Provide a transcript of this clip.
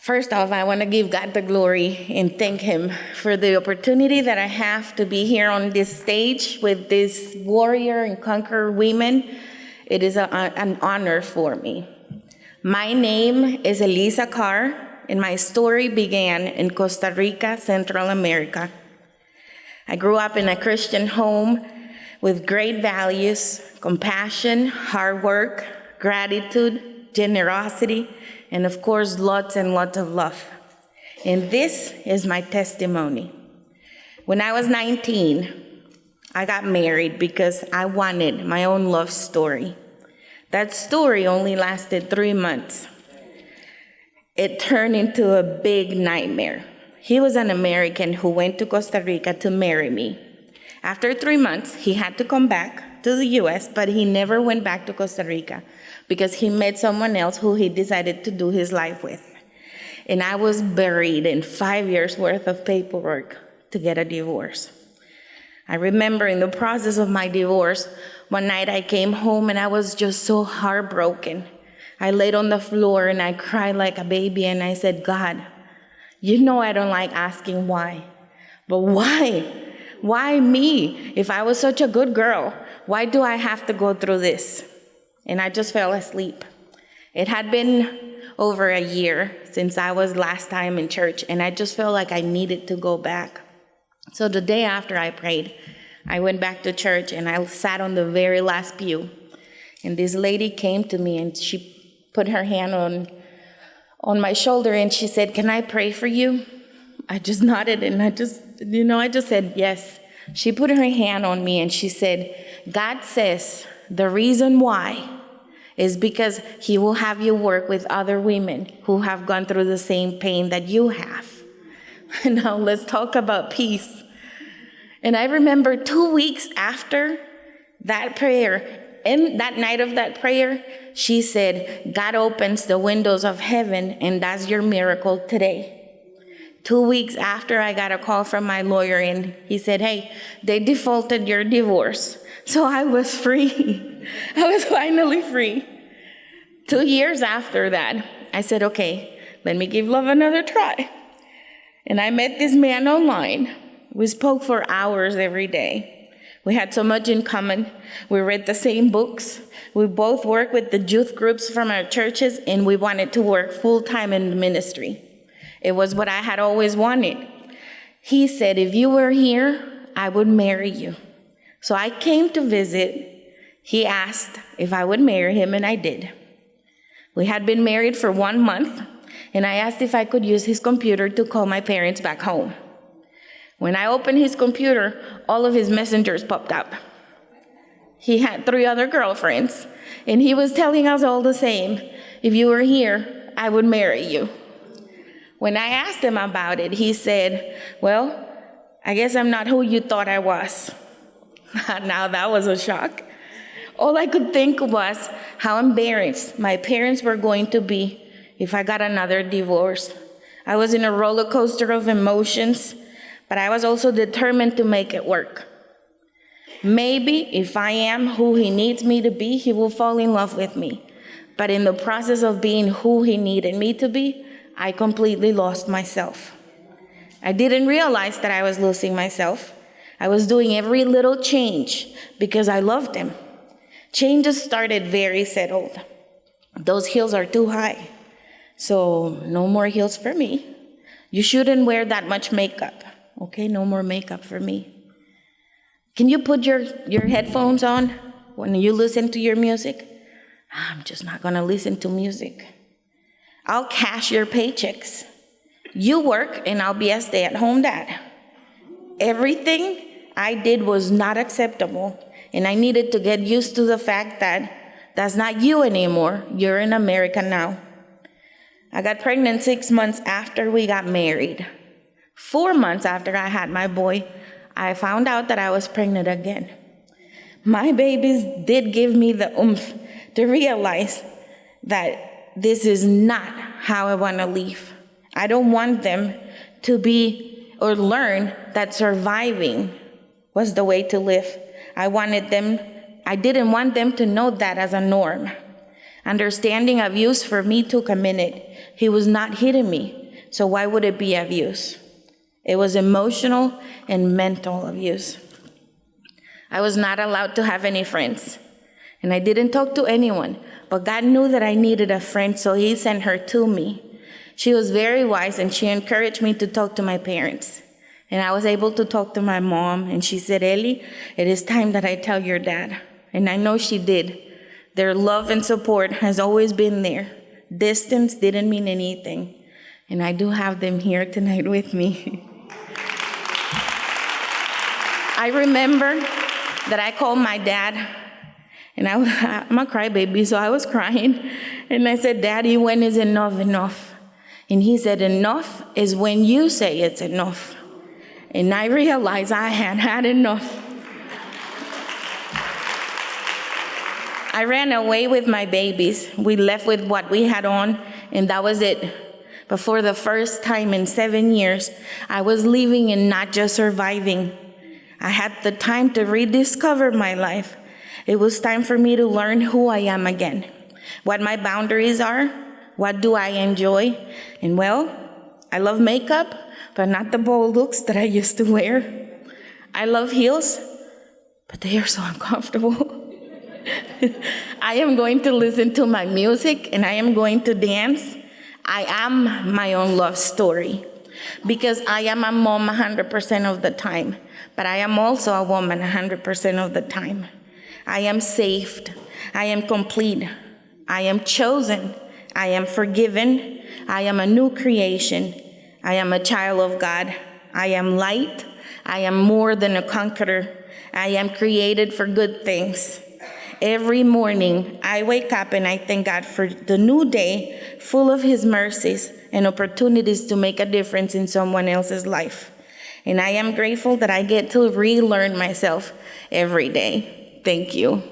First off, I want to give God the glory and thank Him for the opportunity that I have to be here on this stage with these warrior and conqueror women. It is an honor for me. My name is Elisa Carr, and my story began in Costa Rica, Central America. I grew up in a Christian home with great values, compassion, hard work, gratitude, generosity, and of course, lots and lots of love. And this is my testimony. When I was 19, I got married because I wanted my own love story. That story only lasted 3 months. It turned into a big nightmare. He was an American who went to Costa Rica to marry me. After 3 months, he had to come back to the US, but he never went back to Costa Rica because he met someone else who he decided to do his life with. And I was buried in 5 years worth of paperwork to get a divorce. I remember in the process of my divorce, one night I came home and I was just so heartbroken. I laid on the floor and I cried like a baby and I said, God, you know I don't like asking why, but why? Why me? If I was such a good girl, why do I have to go through this? And I just fell asleep. It had been over a year since I was last time in church, and I just felt like I needed to go back. So the day after I prayed, I went back to church and I sat on the very last pew. And this lady came to me and she put her hand on my shoulder and she said, "Can I pray for you?" I just nodded and I just said yes. She put her hand on me and she said, "God says the reason why is because He will have you work with other women who have gone through the same pain that you have." Now let's talk about peace. And I remember 2 weeks after that prayer, in that night of that prayer, she said, "God opens the windows of heaven and that's your miracle today." 2 weeks after, I got a call from my lawyer and he said, "Hey, they defaulted your divorce." So I was free. I was finally free. 2 years after that, I said, okay, let me give love another try. And I met this man online. We spoke for hours every day. We had so much in common. We read the same books. We both worked with the youth groups from our churches, and we wanted to work full-time in the ministry. It was what I had always wanted. He said, "If you were here, I would marry you." So I came to visit. He asked if I would marry him, and I did. We had been married for 1 month, and I asked if I could use his computer to call my parents back home. When I opened his computer, all of his messengers popped up. He had 3 other girlfriends, and he was telling us all the same, "If you were here, I would marry you." When I asked him about it, he said, "Well, I guess I'm not who you thought I was." Now that was a shock. All I could think was how embarrassed my parents were going to be if I got another divorce. I was in a roller coaster of emotions, but I was also determined to make it work. Maybe if I am who He needs me to be, He will fall in love with me. But in the process of being who He needed me to be, I completely lost myself. I didn't realize that I was losing myself. I was doing every little change because I loved Him. Changes started very settled. Those heels are too high, so no more heels for me. You shouldn't wear that much makeup. Okay, no more makeup for me. Can you put your headphones on when you listen to your music? I'm just not gonna listen to music. I'll cash your paychecks. You work and I'll be a stay-at-home dad. Everything I did was not acceptable, and I needed to get used to the fact that that's not you anymore. You're in America now. I got pregnant 6 months after we got married. 4 months after I had my boy, I found out that I was pregnant again. My babies did give me the oomph to realize that this is not how I want to live. I don't want them to be or learn that surviving was the way to live. I didn't want them to know that as a norm. Understanding abuse for me took a minute He was not hitting me. So why would it be abuse? It was emotional and mental abuse. I was not allowed to have any friends. And I didn't talk to anyone. But God knew that I needed a friend, so he sent her to me. She was very wise, and she encouraged me to talk to my parents. And I was able to talk to my mom, and she said, Ellie, it is time that I tell your dad. And I know she did. Their love and support has always been there. Distance didn't mean anything. And I do have them here tonight with me. I remember that I called my dad, and I'm a crybaby, so I was crying. And I said, Daddy, when is enough enough? And he said, enough is when you say it's enough. And I realized I had had enough. I ran away with my babies. We left with what we had on, and that was it. But for the first time in 7 years, I was living and not just surviving. I had the time to rediscover my life. It was time for me to learn who I am again, what my boundaries are, what do I enjoy. And well, I love makeup, but not the bold looks that I used to wear. I love heels, but they are so uncomfortable. I am going to listen to my music, and I am going to dance. I am my own love story, because I am a mom 100% of the time, but I am also a woman 100% of the time. I am saved. I am complete. I am chosen. I am forgiven. I am a new creation. I am a child of God. I am light. I am more than a conqueror. I am created for good things. Every morning, I wake up and I thank God for the new day, full of his mercies and opportunities to make a difference in someone else's life. And I am grateful that I get to relearn myself every day. Thank you.